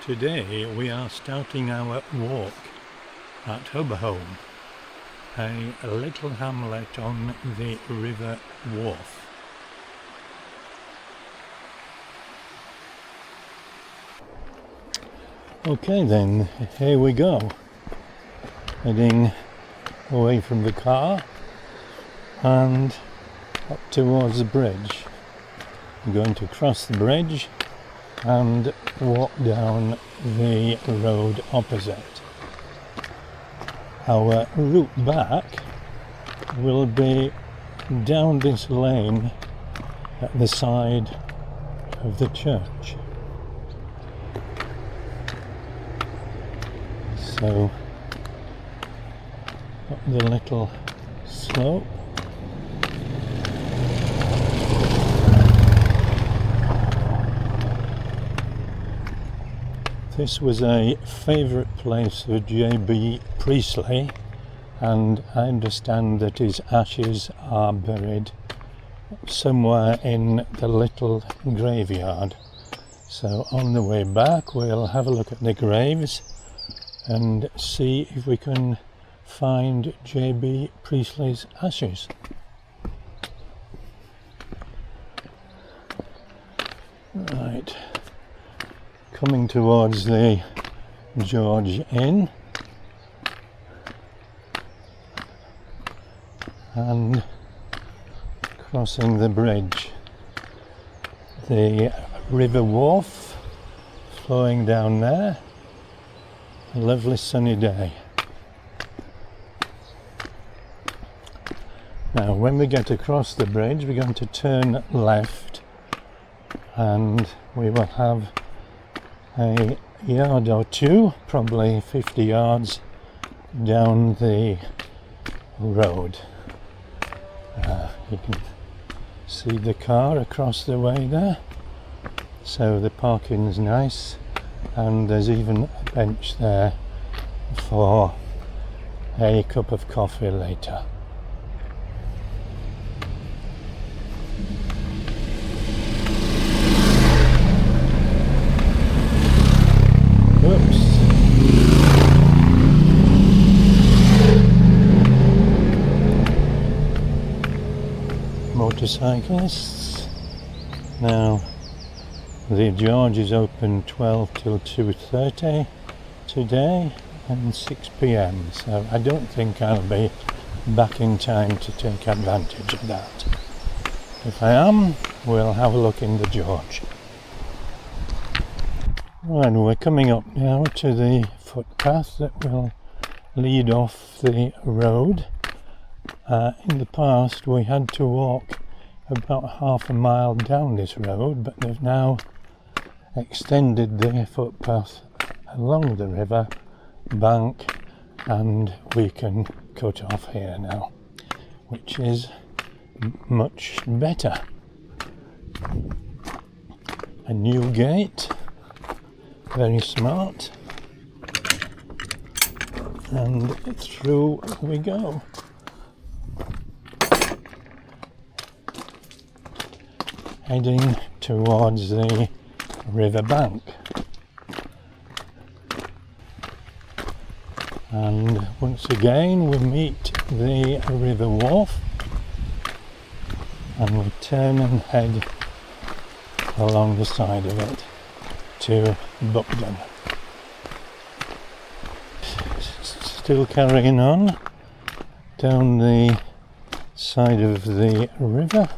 Today we are starting our walk at Hubberholme, a little hamlet on the River Wharfe. Okay then, here we go, heading away from the car and up towards the bridge. I'm going to cross the bridge and walk down the road opposite. Our route back will be down this lane at the side of the church. So up the little slope. This was a favourite place for J B Priestley, and I understand that his ashes are buried somewhere in the little graveyard. So on the way back we'll have a look at the graves and see if we can find J B Priestley's ashes. Right. Coming towards the George Inn and crossing the bridge. The River Wharfe flowing down there. A lovely sunny day. Now when we get across the bridge we're going to turn left and we will have a yard or two, probably 50 yards down the road. You can see the car across the way there, so the parking's nice, and there's even a bench there for a cup of coffee later. Motorcyclists. Now the George is open 12 till 2:30 today and 6 p.m, so I don't think I'll be back in time to take advantage of that. If I am, we'll have a look in the George. Right, we're coming up now to the footpath that will lead off the road. In the past we had to walk about half a mile down this road, but they've now extended the footpath along the river bank and we can cut off here now, which is much better. A new gate, very smart, and through we go. Heading towards the river bank, and once again we meet the River Wharfe and we turn and head along the side of it to Buckden. Still carrying on down the side of the river.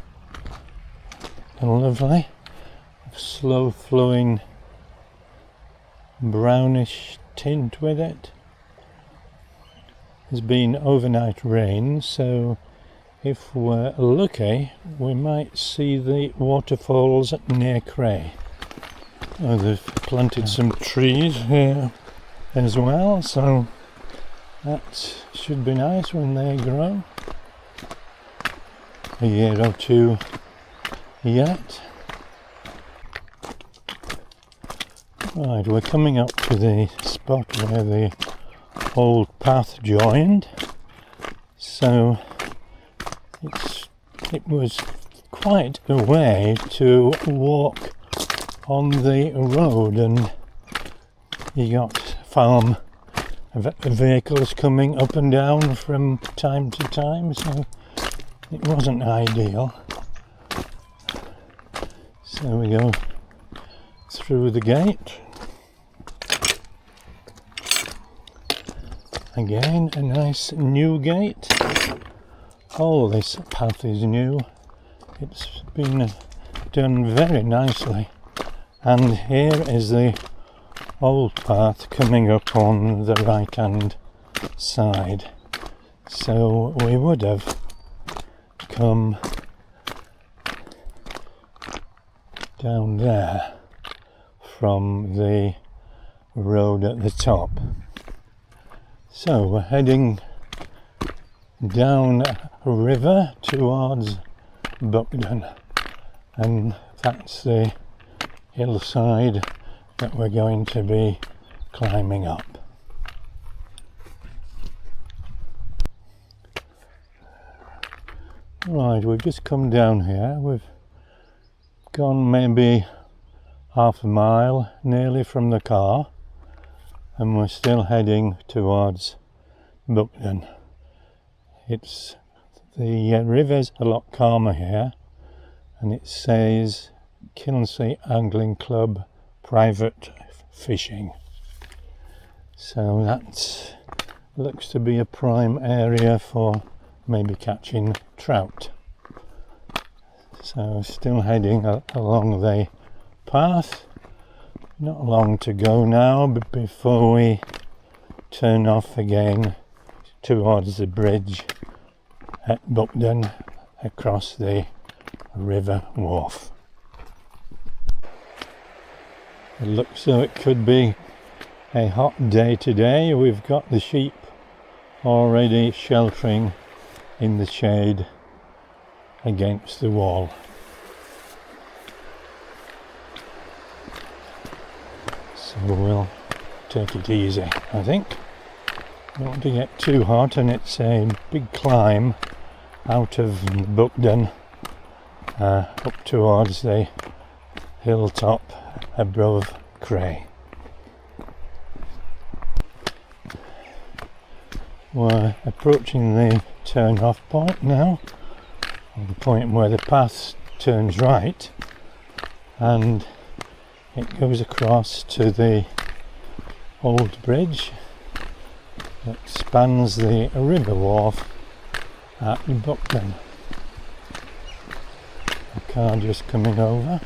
A lovely, slow flowing brownish tint with it. There's been overnight rain, so if we're lucky we might see the waterfalls near Cray. Oh, they've planted some trees here as well, so that should be nice when they grow. A year or two yet. Right, we're coming up to the spot where the old path joined, so it was quite a way to walk on the road and you got farm vehicles coming up and down from time to time, so it wasn't ideal. So we go through the gate. Again, a nice new gate. Oh, this path is new. It's been done very nicely. And here is the old path coming up on the right hand side. So we would have come down there from the road at the top. So we're heading down a river towards Buckden, and that's the hillside that we're going to be climbing up. Right, we've just come down here. We've gone maybe half a mile nearly from the car, and we're still heading towards Buckden. It's the river's a lot calmer here, and it says Kilnsea Angling Club private fishing. So that looks to be a prime area for maybe catching trout. So still heading along the path. Not long to go now, but before we turn off again towards the bridge at Buckden across the River Wharfe. It looks so it could be a hot day today. We've got the sheep already sheltering in the shade against the wall. So we'll take it easy, I think. Don't want to get too hot, and it's a big climb out of Buckden up towards the hilltop above Cray. We're approaching the turn-off point now, the point where the path turns right and it goes across to the old bridge that spans the river wharf at Buckden. A car just coming over.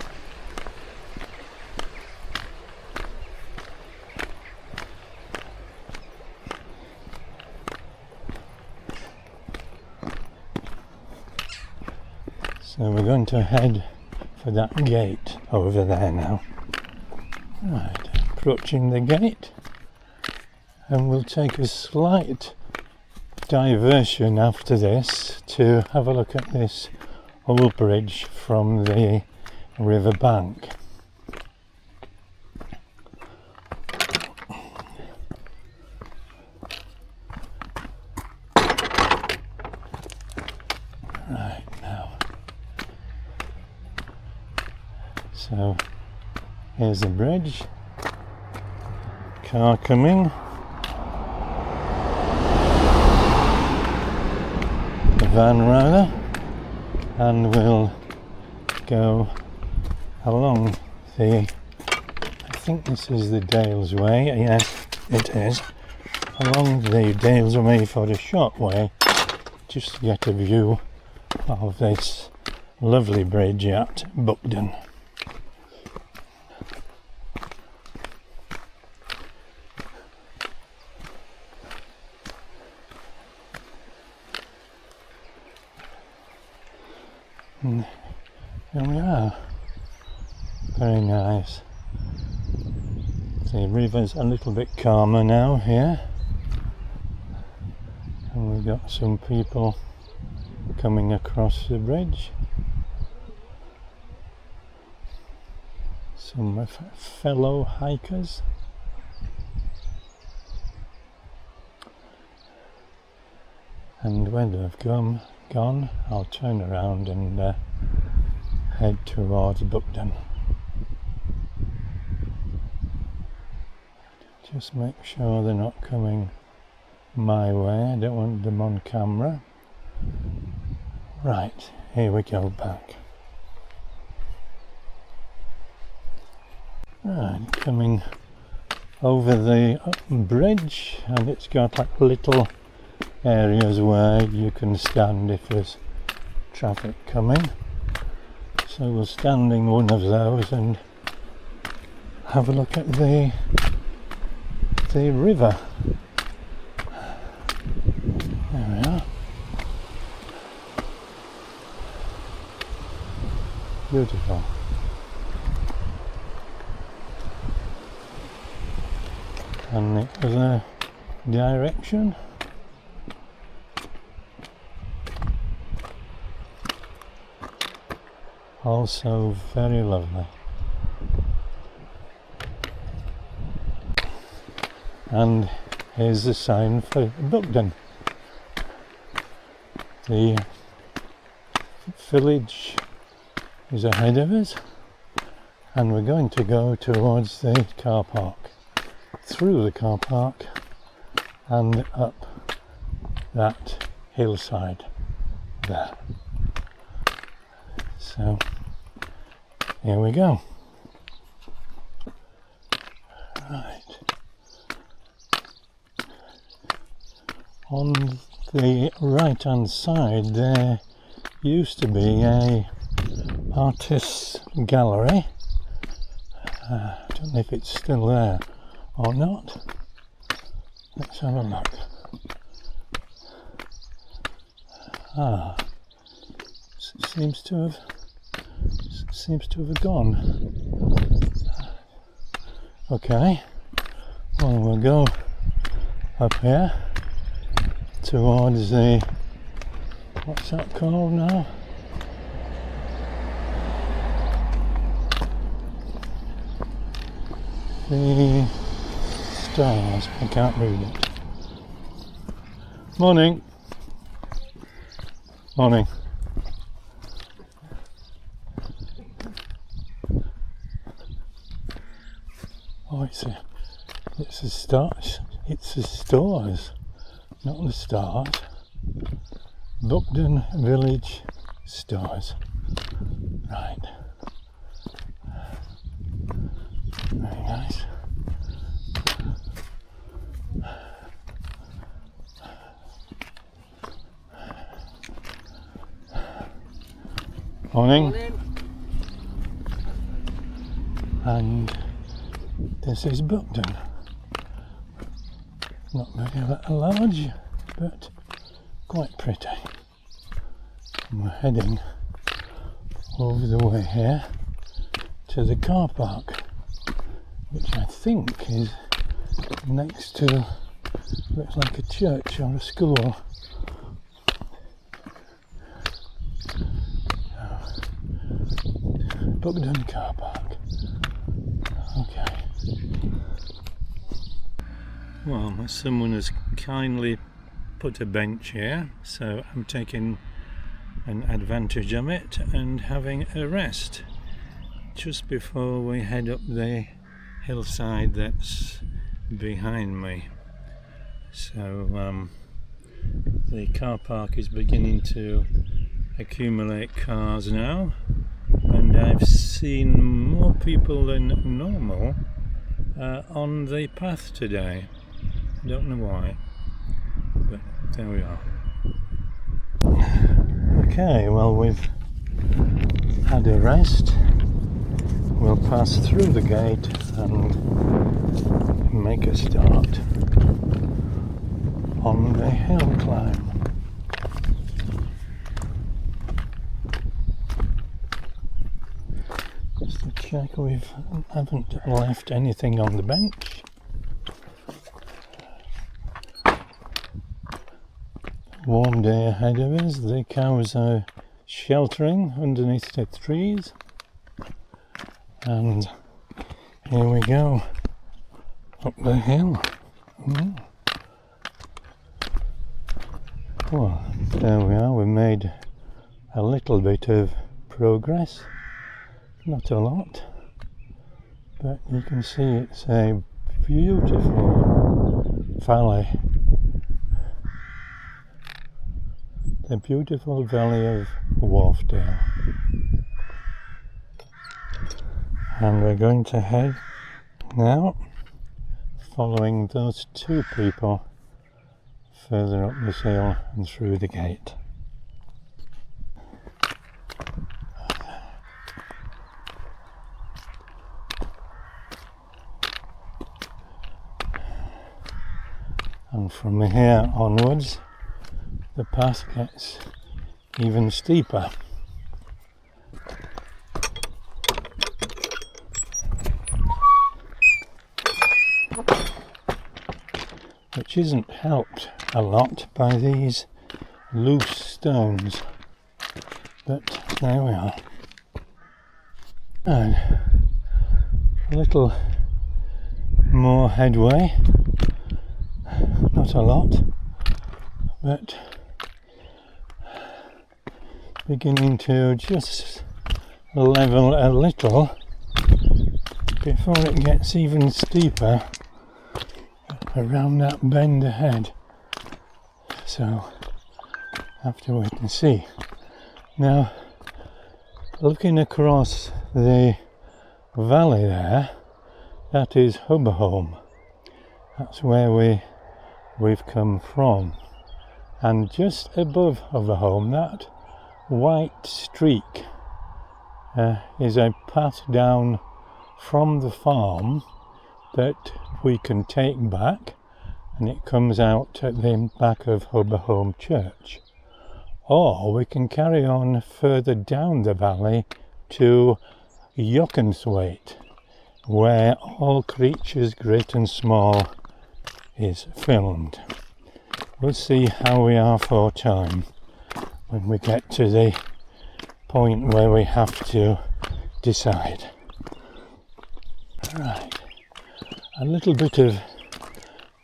So we're going to head for that gate over there now. Right, approaching the gate, and we'll take a slight diversion after this to have a look at this old bridge from the river bank. Right now, so here's the bridge, car coming, the van rather, and we'll go along the, I think this is the Dales way, yes it is, along the Dales way for a short way, just to get a view of this lovely bridge at Buckden. And here we are. Very nice. The river's a little bit calmer now here, and we've got some people coming across the bridge. Some fellow hikers. And when they've gone, I'll turn around and head towards Buckden. Just make sure they're not coming my way. I don't want them on camera. Right, here we go back. Right, coming over the bridge, and it's got like little areas where you can stand if there's traffic coming. So we'll stand in one of those and have a look at the river. There we are. Beautiful. And the other direction. Also very lovely. And here's the sign for Buckden. The village is ahead of us, and we're going to go towards the car park, through the car park and up that hillside there. So here we go. Right. On the right hand side there used to be a artist's gallery. I don't know if it's still there or not. Let's have a look. Seems to have gone. Okay, well, we'll go up here towards the, what's that called now? The stars. I can't read it. Morning. Morning. Oh, it's the stars. It's the stores, not the stars. Buckden Village Stores. Right. Very nice. Morning. Morning. And this is Buckden. Not very large, but quite pretty. And we're heading over the way here to the car park, which I think is next to, looks like a church or a school. Buckden car park. Okay. Well, someone has kindly put a bench here, so I'm taking an advantage of it and having a rest just before we head up the hillside that's behind me. So the car park is beginning to accumulate cars now, and I've seen more people than normal on the path today. Don't know why, but there we are. Okay, well, we've had a rest. We'll pass through the gate and make a start on the hill climb. Just to check we haven't left anything on the bench. Warm day ahead of us. The cows are sheltering underneath the trees, and here we go up the hill. Well, there we are. We made a little bit of progress, not a lot, but you can see it's a beautiful valley. The beautiful valley of Wharfedale. And we're going to head now, following those two people further up this hill and through the gate. And from here onwards, the path gets even steeper. Which isn't helped a lot by these loose stones, but there we are. And a little more headway, not a lot, but beginning to just level a little before it gets even steeper around that bend ahead. So have to wait and see. Now, looking across the valley there, that is Hubberholme. That's where we've come from. And just above Hubberholme, that white streak is a path down from the farm that we can take back, and it comes out at the back of Hubberholme Church. Or we can carry on further down the valley to Yockenthwaite, where All Creatures Great and Small is filmed. We'll see how we are for time when we get to the point where we have to decide. Right, a little bit of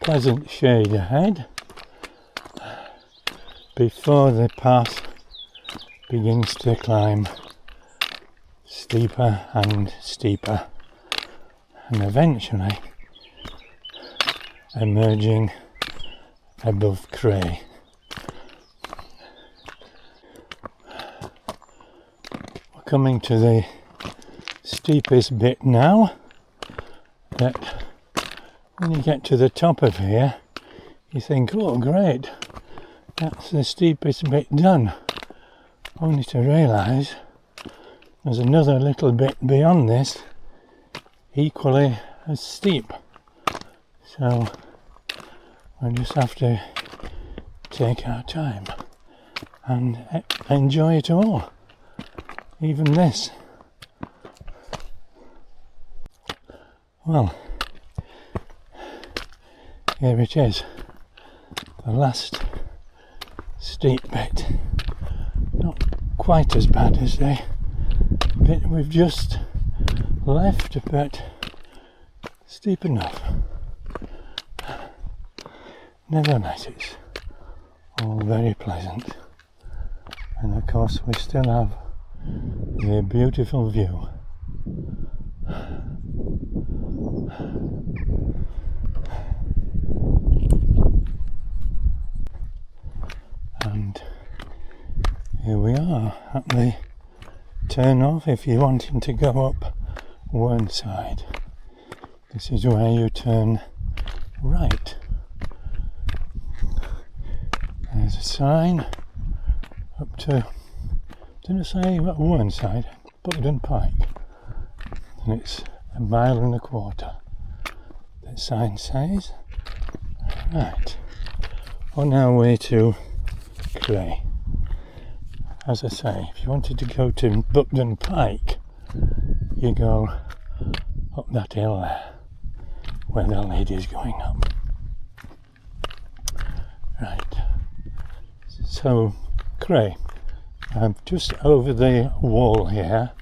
pleasant shade ahead before the path begins to climb steeper and steeper, and eventually emerging above Cray. We're coming to the steepest bit now, that when you get to the top of here you think, oh great, that's the steepest bit done, only to realise there's another little bit beyond this equally as steep. So we just have to take our time and enjoy it all, even this. Well, here it is, the last steep bit. Not quite as bad as the bit we've just left, but steep enough. Nevertheless, it's all very pleasant, and of course we still have the beautiful view. And here we are at the turn off if you're wanting to go up one side. This is where you turn right. There's a sign up to, didn't I say one side, Buckden Pike, and it's 1.25 miles. The sign says. Right, on our way to Cray. As I say, if you wanted to go to Buckden Pike, you go up that hill there, where the lady's going up. Right, so Cray, just over the wall here,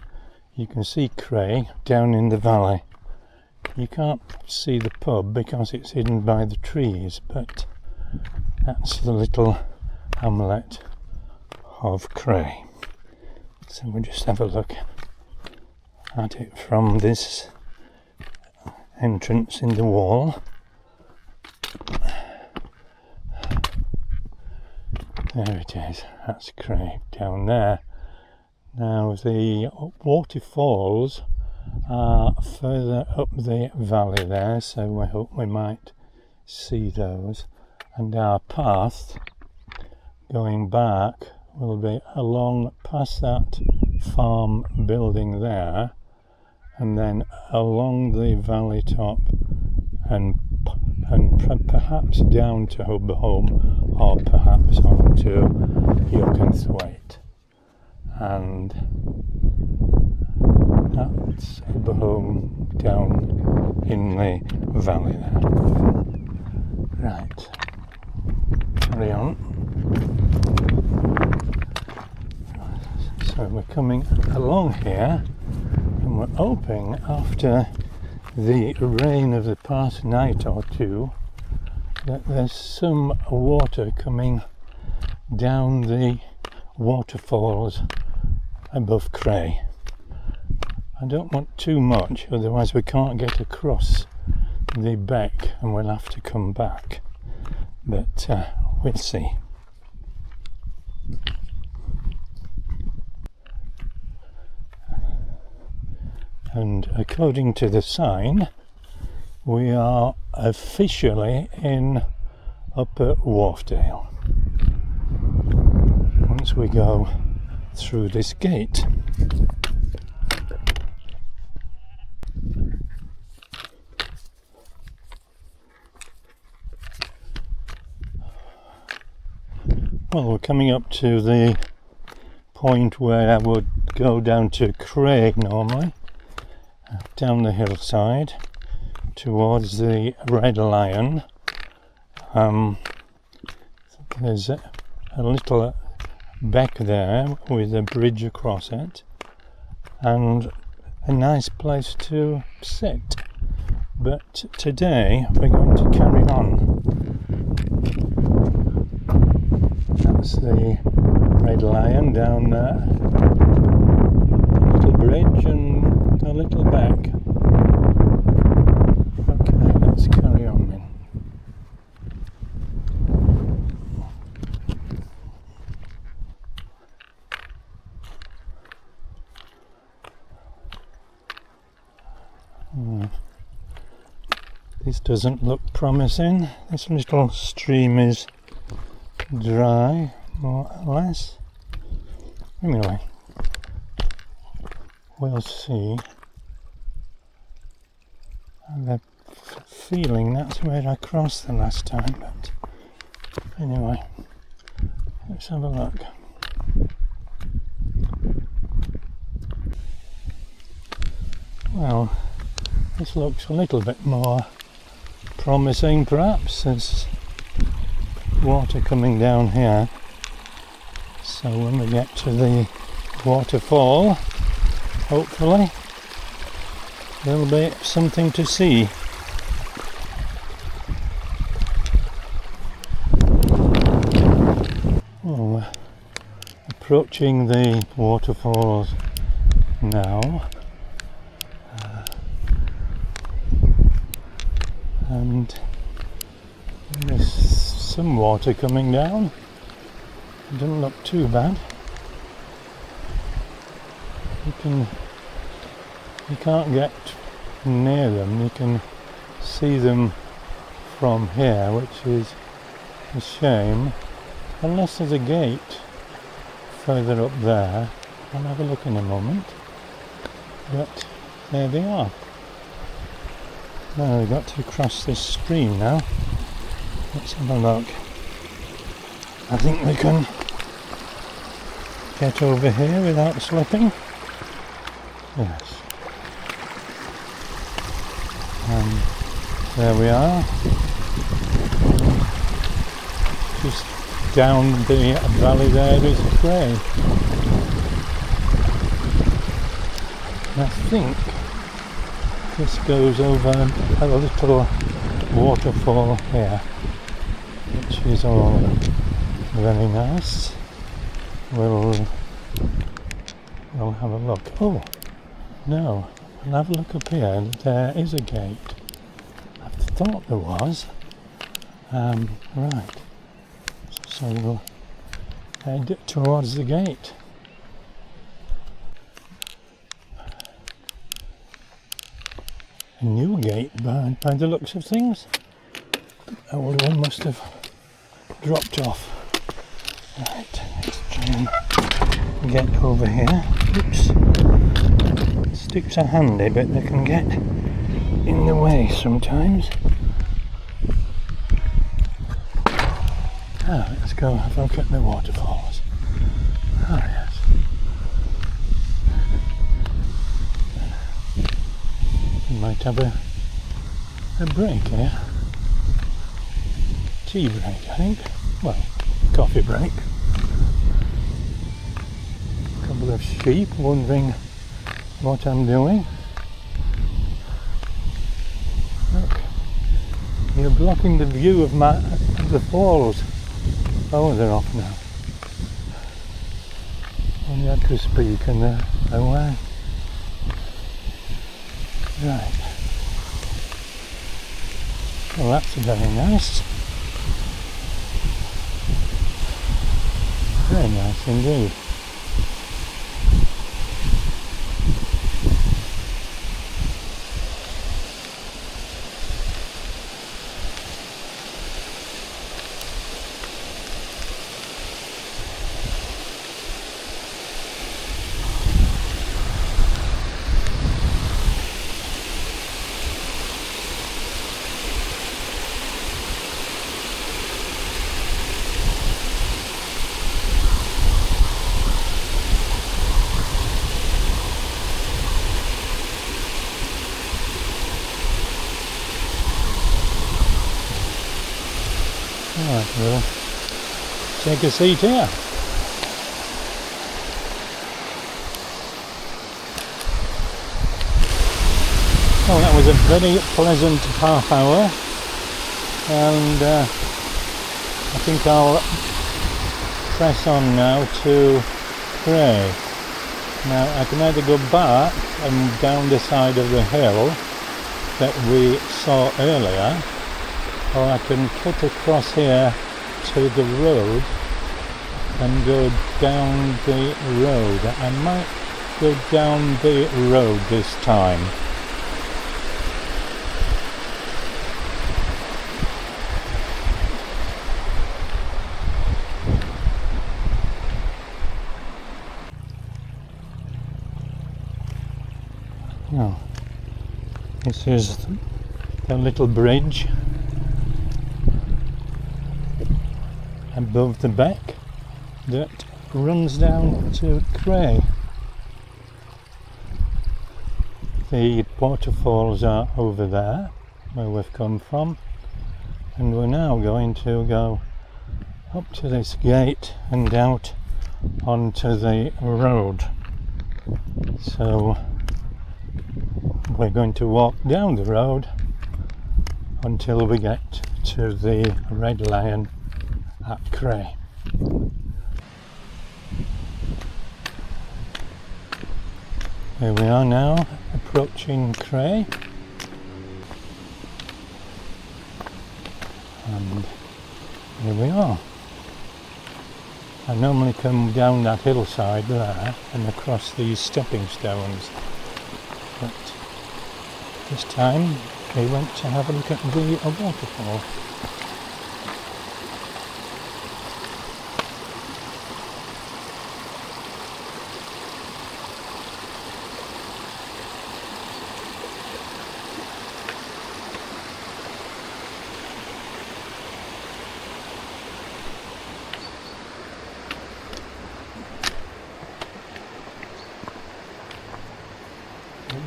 you can see Cray down in the valley. You can't see the pub because it's hidden by the trees, but that's the little hamlet of Cray. So we'll just have a look at it from this entrance in the wall. There it is, that's Cray down there. Now the waterfalls are further up the valley there, so I hope we might see those. And our path going back will be along past that farm building there, and then along the valley top and perhaps down to Hubberholme, or perhaps on to Yockenthwaite. And that's Hubberholme down in the valley there. Right, carry on. So we're coming along here, and we're hoping after the rain of the past night or two that there's some water coming down the waterfalls above Cray. I don't want too much, otherwise we can't get across the beck and we'll have to come back, but we'll see. And according to the sign, we are officially in Upper Wharfedale once we go through this gate. Well, we're coming up to the point where I would go down to Cray normally, down the hillside towards the Red Lion. There's a little beck there with a bridge across it and a nice place to sit, but today we're going to carry on. That's the Red Lion down there, a little bridge and a little beck. Okay, let's carry on then. This doesn't look promising. This little stream is dry, more or less. Anyway, we'll see. I have a feeling that's where I crossed the last time, but anyway, let's have a look. Well, this looks a little bit more promising perhaps. There's water coming down here, so when we get to the waterfall, hopefully there'll be something to see. Oh, approaching the waterfalls now, and there's some water coming down. It doesn't look too bad. You can't get near them. You can see them from here, which is a shame, unless there's a gate further up there. I'll have a look in a moment, but there they are. Now we've got to cross this stream now. Let's have a look. I think we can get over here without slipping. Yes. And there we are. Just down the valley there is Cray. And I think this goes over a little waterfall here, which is all very nice. We'll have a look. Oh no, we'll have a look up here. There is a gate. thought there was. Right, so we'll head towards the gate. A new gate by the looks of things. The old one must have dropped off. Right, let's try and get over here. Oops. Sticks are handy, but they can get in the way sometimes. Let's go have a look at the waterfalls. Yes. We might have a break here. Tea break, I think. Well, coffee break. A couple of sheep wondering what I'm doing. Look, you're blocking the view of the falls. Oh, they're off now. Only had to speak and they're away. Right. Well, that's very nice. Very nice indeed. Right, we'll take a seat here. Well, that was a very pleasant half hour, and I think I'll press on now to Cray. Now I can either go back and down the side of the hill that we saw earlier, or I can cut across here to the road and go down the road. I might go down the road this time. Now, this is the little bridge above the beck that runs down to Cray. The waterfalls are over there where we've come from, and we're now going to go up to this gate and out onto the road. So we're going to walk down the road until we get to the Red Lion at Cray. Here we are now, approaching Cray, and here we are. I normally come down that hillside there and across these stepping stones, but this time we went to have a look at the waterfall.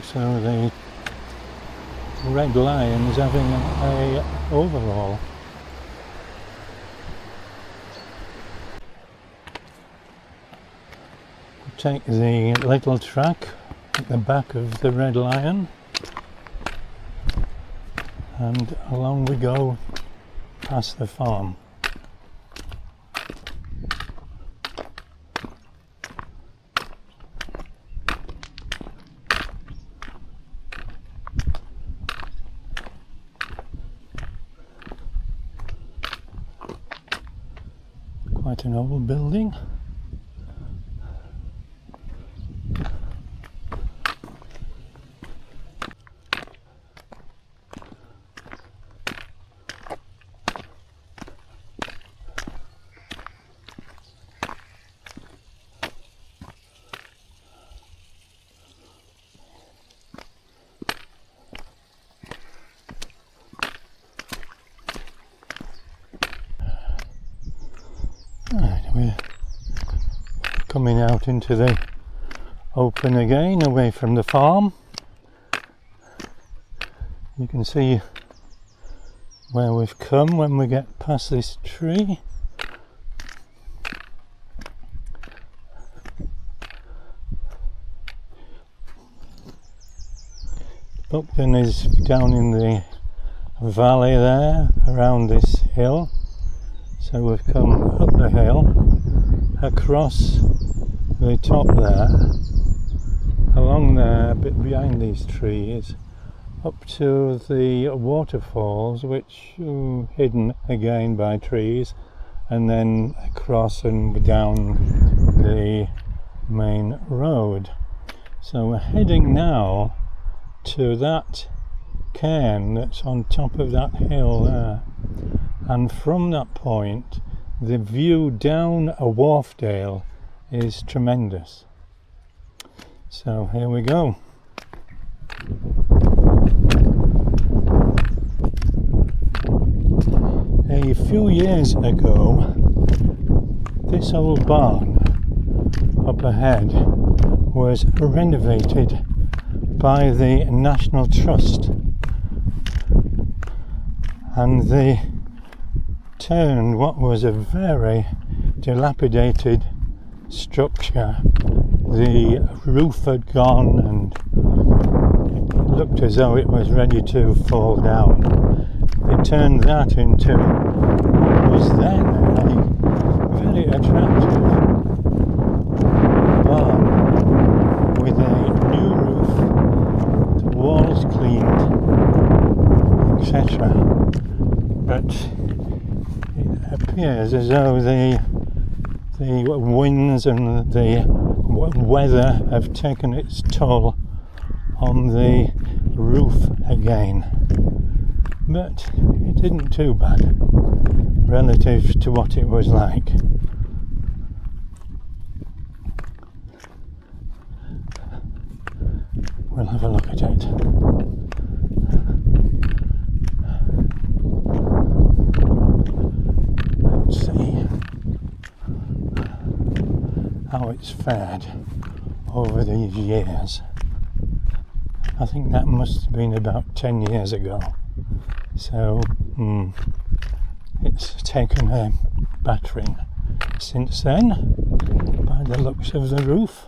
So the Red Lion's having a overhaul. Take the little track at the back of the Red Lion, and along we go past the farm. Quite an old building. Right, we're coming out into the open again, away from the farm. You can see where we've come when we get past this tree. Buckden is down in the valley there, around this hill. So we've come up the hill, across the top there, along there, a bit behind these trees, up to the waterfalls, which are hidden again by trees, and then across and down the main road. So we're heading now to that cairn that's on top of that hill there. And from that point, the view down a Wharfedale is tremendous. So here we go. A few years ago, this old barn up ahead was renovated by the National Trust, and they turned what was a very dilapidated structure. The roof had gone and it looked as though it was ready to fall down. They turned that into what was then a very attractive barn with a new roof, the walls cleaned, etc. But it appears as though the winds and the weather have taken its toll on the roof again. But it isn't too bad relative to what it was like. We'll have a look at it. Let's see how it's fared over these years. I think that must have been about 10 years ago. So it's taken a battering since then, by the looks of the roof.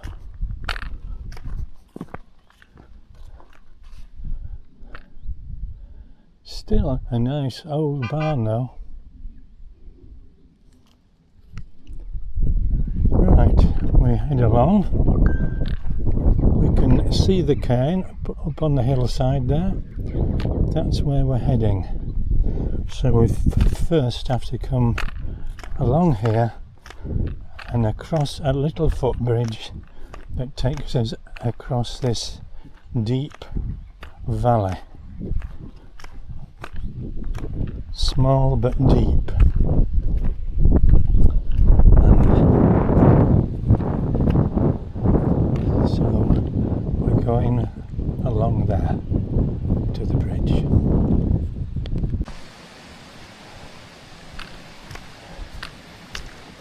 Still a nice old barn though. Right, we head along. We can see the cairn up on the hillside there. That's where we're heading. So we first have to come along here and across a little footbridge that takes us across this deep valley. Small but deep. And so we're going along there to the bridge.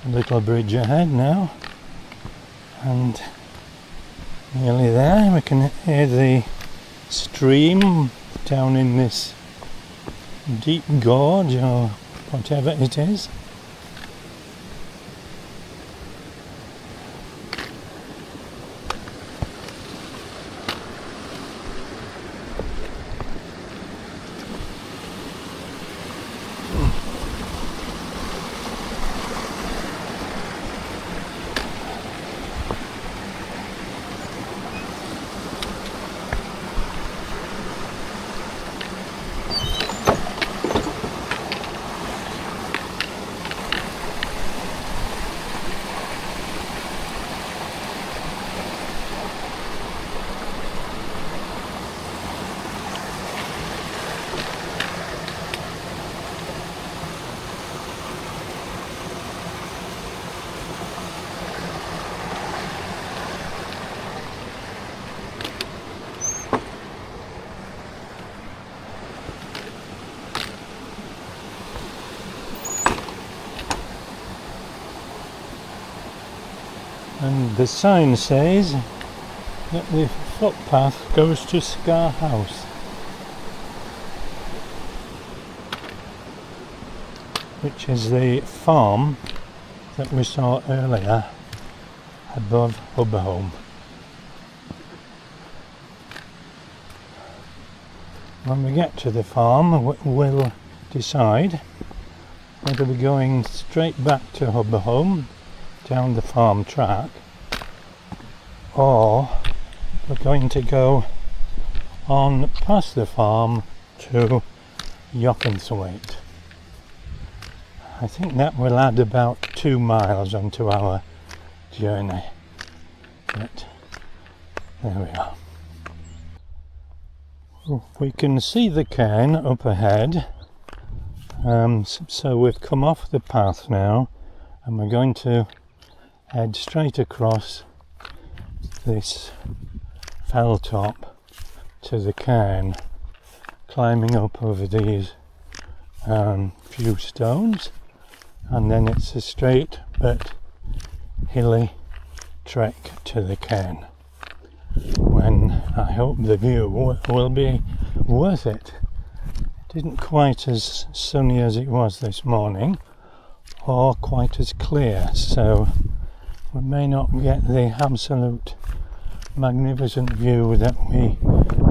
A little bridge ahead now, and nearly there. We can hear the stream down in this deep gorge or whatever it is. and the sign says that the footpath goes to Scar House, which is the farm that we saw earlier above Hubberholme. When we get to the farm, we'll decide whether we're going straight back to Hubberholme down the farm track, or we're going to go on past the farm to Yockenthwaite. I think that will add about 2 miles onto our journey, but there we are. We can see the cairn up ahead, so we've come off the path now and we're going to head straight across this fell top to the cairn, climbing up over these few stones, and then it's a straight but hilly trek to the cairn, when I hope the view will be worth it. It isn't quite as sunny as it was this morning, or quite as clear, so we may not get the absolute magnificent view that we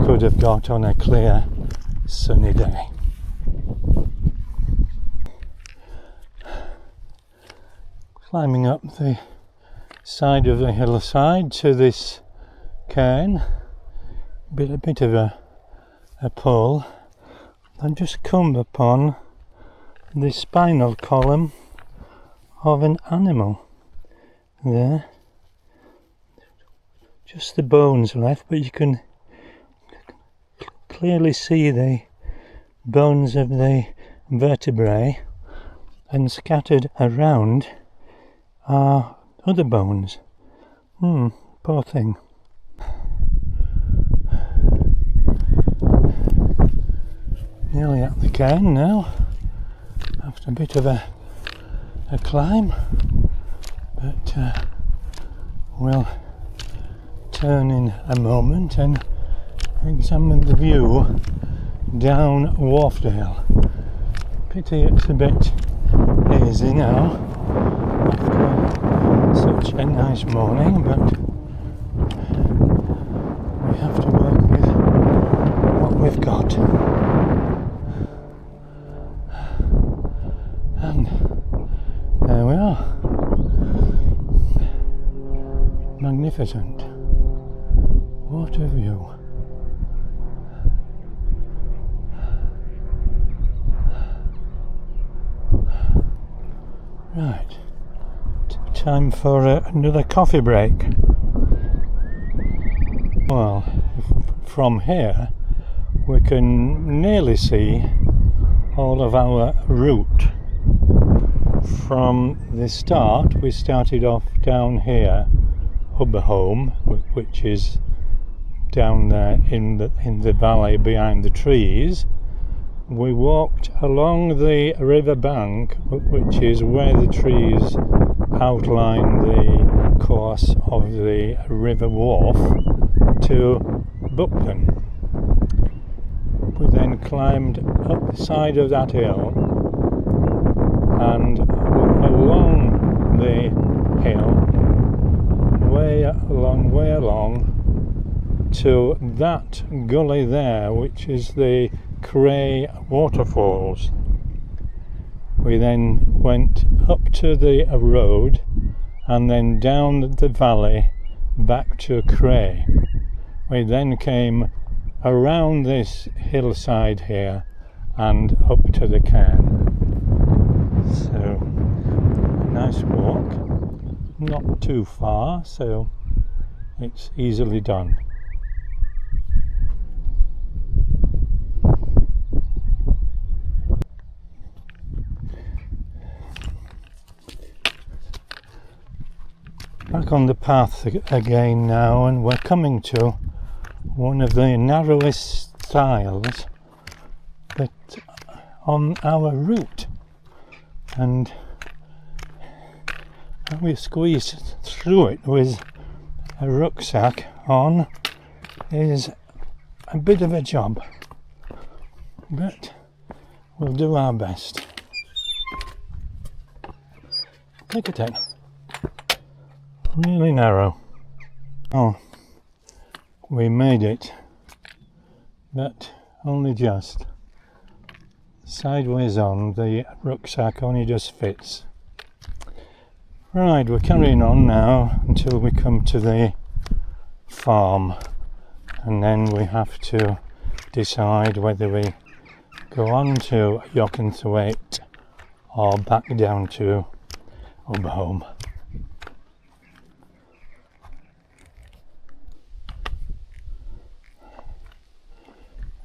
could have got on a clear sunny day. Climbing up the side of the hillside to this cairn, a bit of a pull, and just come upon the spinal column of an animal there. Just the bones left, but you can clearly see the bones of the vertebrae, and scattered around are other bones. Poor thing. Nearly at the cairn now, after a bit of a climb, but we'll turn in a moment and examine the view down Wharfedale. Pity it's a bit hazy now after such a nice morning, but we have to work with what we've got. And there we are. Magnificent. What a view. Right. Time for another coffee break. Well, from here we can nearly see all of our route. From the start, we started off down here, Hubberholme, which is down there in the valley behind the trees. We walked along the river bank, which is where the trees outline the course of the River Wharfe, to Buckden. We then climbed up the side of that hill and along the hill, way along to that gully there, which is the Cray waterfalls. We then went up to the road and then down the valley back to Cray. We then came around this hillside here and up to the cairn. So, a nice walk, not too far, so it's easily done. Back on the path again now, and we're coming to one of the narrowest stiles that on our route, and we squeeze through it with a rucksack on is a bit of a job, but we'll do our best. Look at it, really narrow. Oh, we made it, but only just. Sideways on, the rucksack only just fits. Right, we're carrying on now until we come to the farm, and then we have to decide whether we go on to Yockenthwaite or back down to Hubberholme.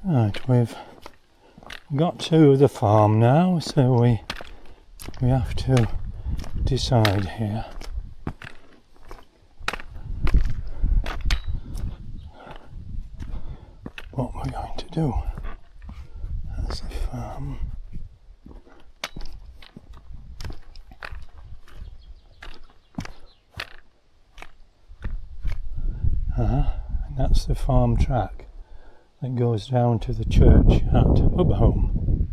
Right, we've got to the farm now, so we have to decide here. What we're going to do. That's the farm. And that's the farm track that goes down to the church at Hubberholme.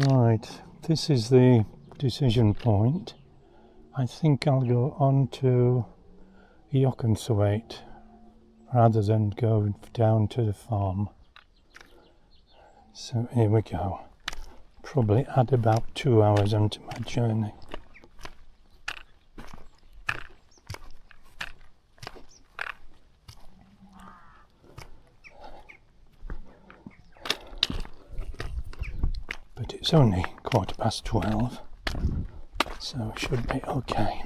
Right, this is the decision point. I think I'll go on to Yockenthwaite rather than go down to the farm. So here we go. Probably add about 2 hours onto my journey. But it's only 12:15, so it should be okay.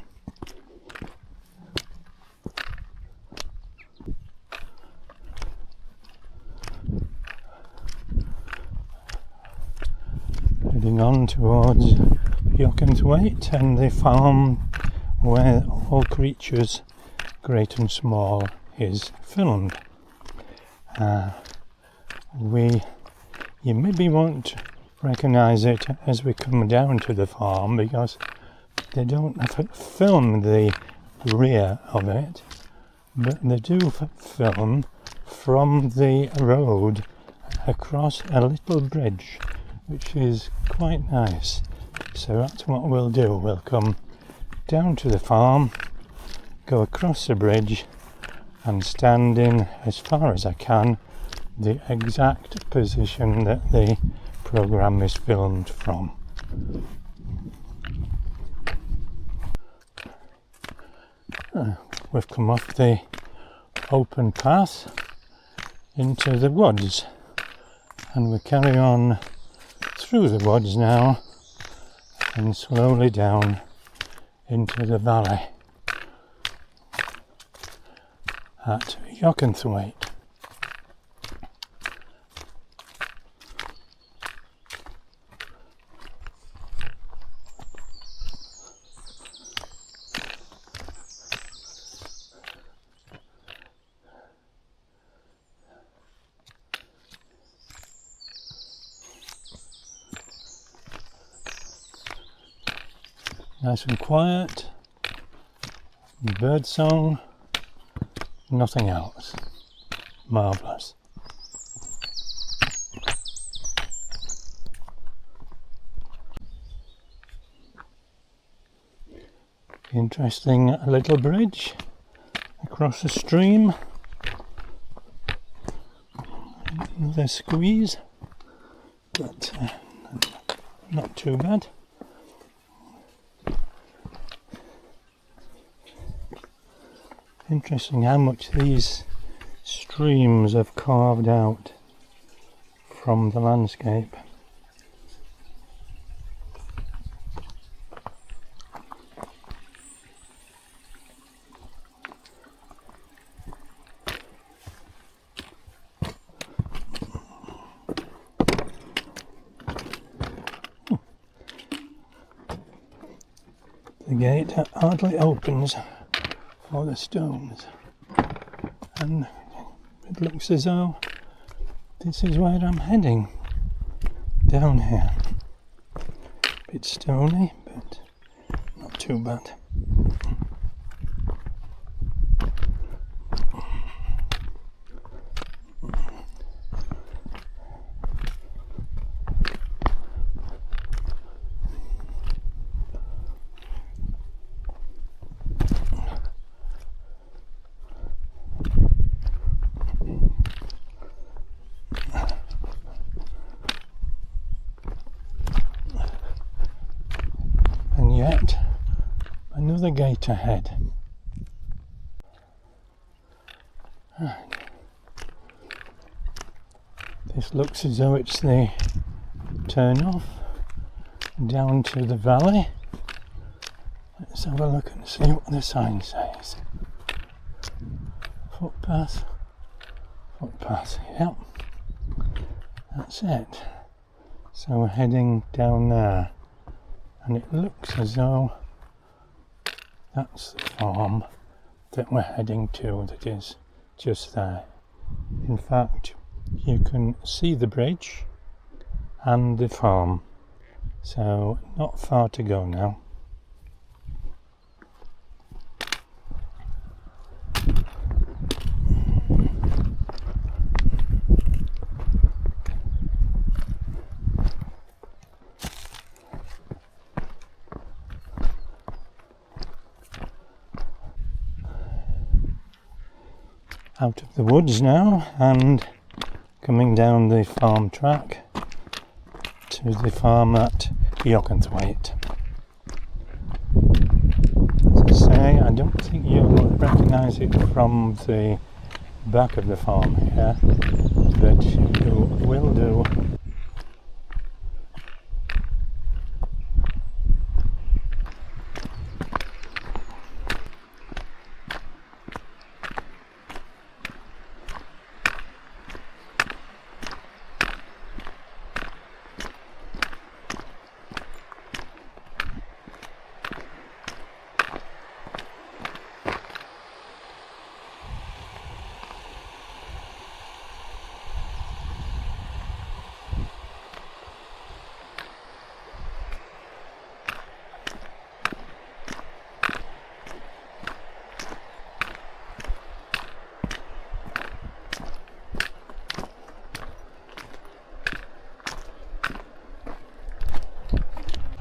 Heading on towards Yockenthwaite and the farm where all creatures, great and small, is filmed. You maybe won't recognise it as we come down to the farm because they don't film the rear of it, but they do film from the road across a little bridge, which is quite nice. So that's what we'll do. We'll come down to the farm, go across the bridge and stand in, as far as I can, the exact position that the programme is filmed from. We've come off the open path into the woods, and we carry on through the woods now and slowly down into the valley at Yockenthwaite. Nice and quiet, bird song, nothing else. Marvellous. Interesting little bridge across the stream. The squeeze, but not too bad. Interesting how much these streams have carved out from the landscape. The gate hardly opens for the stones, and it looks as though this is where I'm heading, down here. Bit stony, but not too bad. And yet, another gate ahead. Right. This looks as though it's the turn off down to the valley. Let's have a look and see what the sign says. Footpath, footpath, yep, that's it. So we're heading down there, and it looks as though that's the farm that we're heading to, that is just there. In fact, you can see the bridge and the farm, so not far to go now. Out of the woods now and coming down the farm track to the farm at Yockenthwaite. As I say, I don't think you'll recognise it from the back of the farm here, but you will do.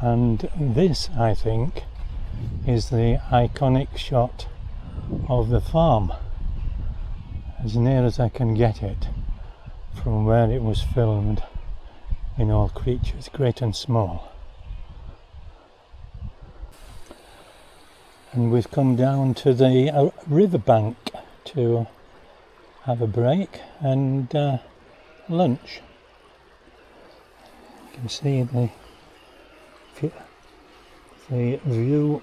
And this, I think, is the iconic shot of the farm, as near as I can get it, from where it was filmed in All Creatures Great and Small. And we've come down to the riverbank to have a break and lunch. You can see the view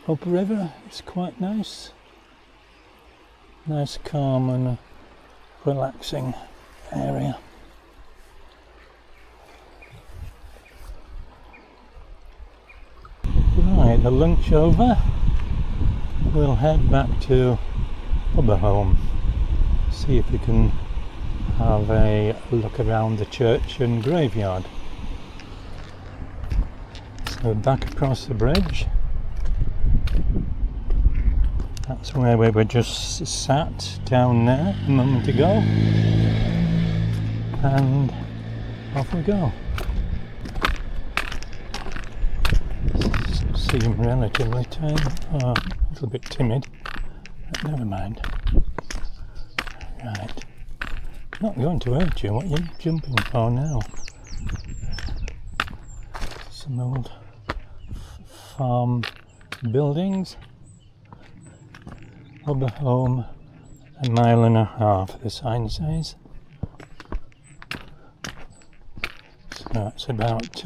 upriver. It's quite nice. Nice, calm and relaxing area. Right, the lunch over. We'll head back to Hubberholme. See if we can have a look around the church and graveyard. So back across the bridge, that's where we were just sat down there a moment ago, and off we go. Seem relatively tame, a little bit timid, but never mind. Right, not going to hurt you, what are you jumping for now? Some old farm buildings. Hubberholme, 1.5 miles, the sign says. So it's about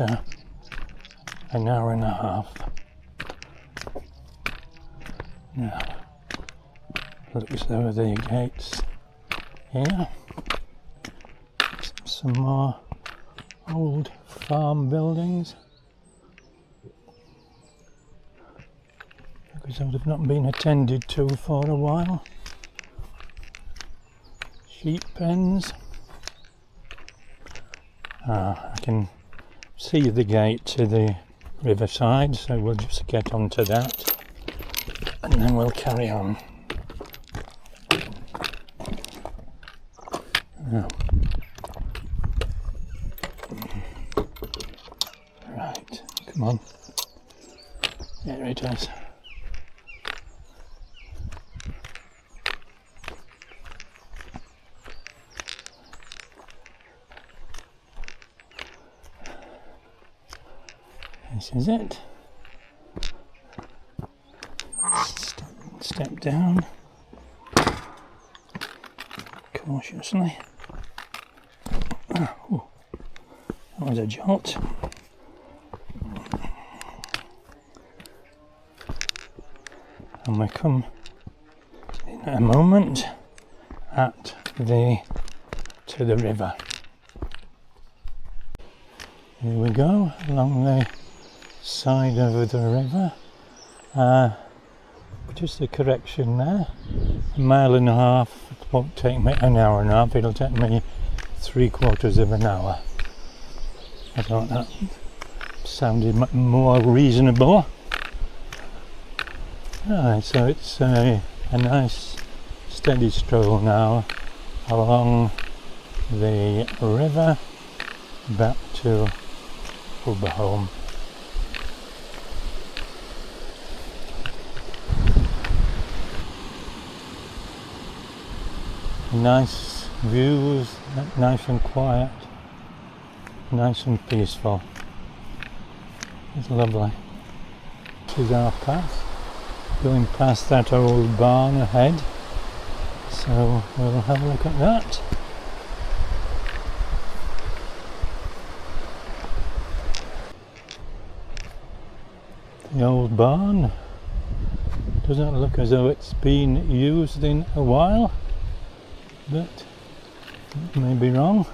an hour and a half. Now, looks over the gates here. Some more old farm buildings. Because they've not been attended to for a while. Sheep pens. I can see the gate to the riverside, so we'll just get onto that and then we'll carry on. Oh. Right, come on. There it is. This is it. Step down cautiously. Oh, that was a jolt. And we come in a moment to the river. Here we go, along the side of the river. Just a correction there, 1.5 miles. It won't take me an hour and a half, it'll take me 3/4 of an hour. I thought that sounded more reasonable. Right, so it's a nice steady stroll now along the river back to Hubberholme. Nice views, nice and quiet, nice and peaceful. It's lovely. This is our path, going past that old barn ahead, so we'll have a look at that. The old barn doesn't look as though it's been used in a while, but I may be wrong.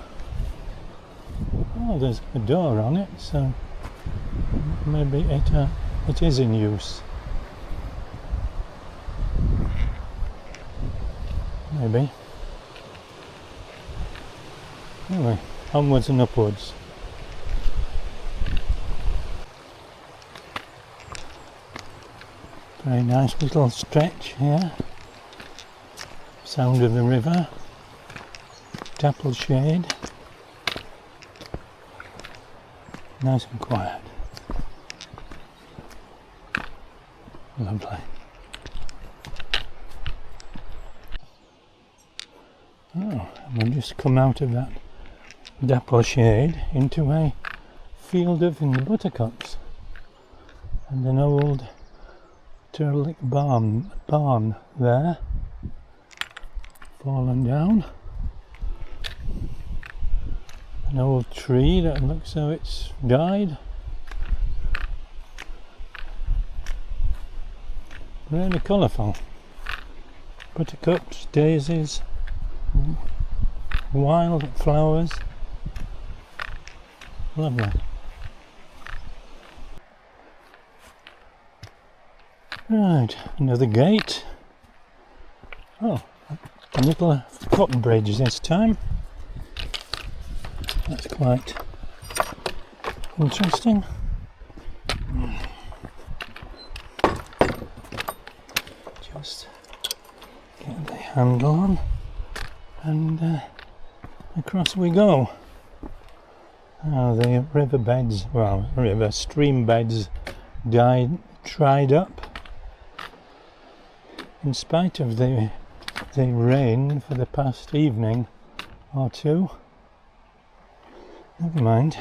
Oh, there's a door on it, so maybe it is in use. Maybe. Anyway, onwards and upwards. Very nice little stretch here. Sound of the river. Dapple shade. Nice and quiet. Lovely. Oh, and we've just come out of that dapple shade into a field of buttercups and an old derelict barn there, fallen down. An old tree that looks though it's died. Really colourful. Buttercups, daisies, wild flowers. Lovely. Right, another gate. Oh, a little footbridge this time. That's quite interesting. Just get the handle on and across we go. The stream beds dried up in spite of the rain for the past evening or two. Never mind,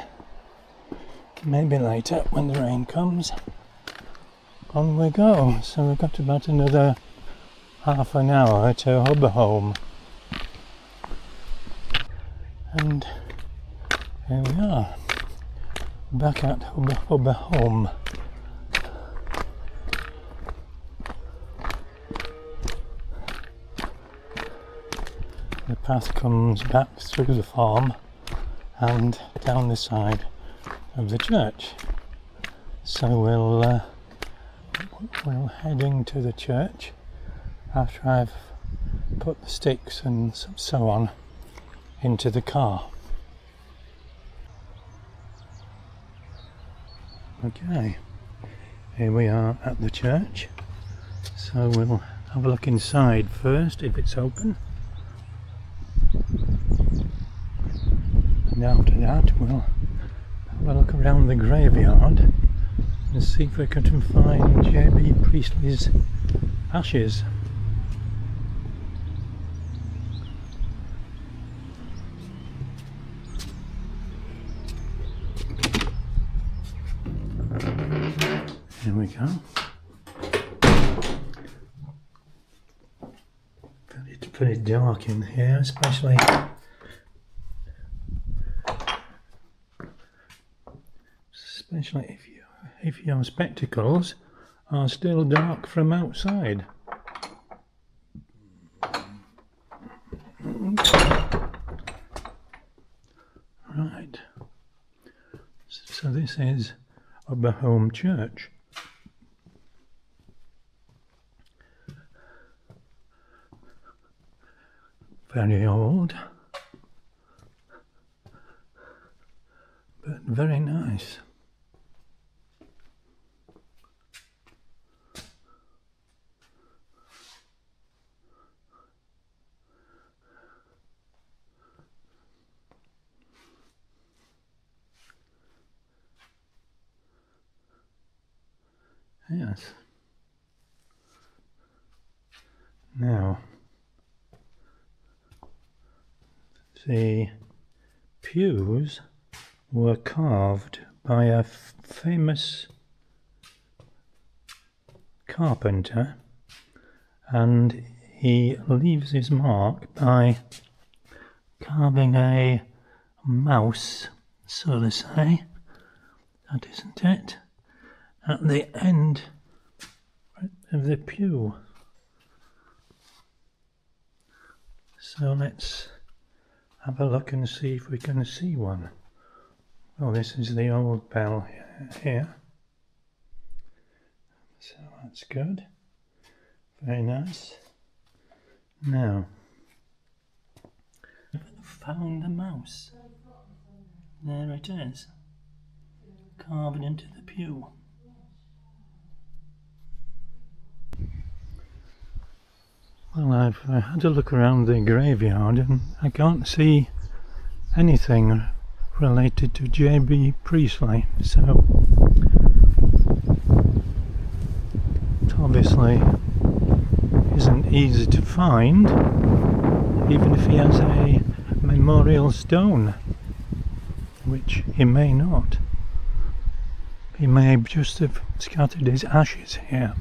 maybe later when the rain comes. On we go. So we've got about another half an hour to Hubberholme. And here we are, back at Hubberholme. The path comes back through the farm and down the side of the church. So we'll head into the church after I've put the sticks and so on into the car. Okay, here we are at the church, so we'll have a look inside first if it's open, and after that we'll have a look around the graveyard and see if we can find J B Priestley's ashes. Here we go. It's pretty dark in here, especially if your spectacles are still dark from outside. Right. So this is Hubberholme Church. Very old, but very nice. Yes. Now, the pews were carved by a famous carpenter, and he leaves his mark by carving a mouse, so to say, that isn't it, at the end of the pew. So let's have a look and see if we can see one. Well, this is the old bell here, so that's good, very nice. Now, I found the mouse. There it is, carved into the pew. Well, I've had a look around the graveyard and I can't see anything related to J B Priestley, so it obviously isn't easy to find, even if he has a memorial stone, which he may not. He may just have scattered his ashes here.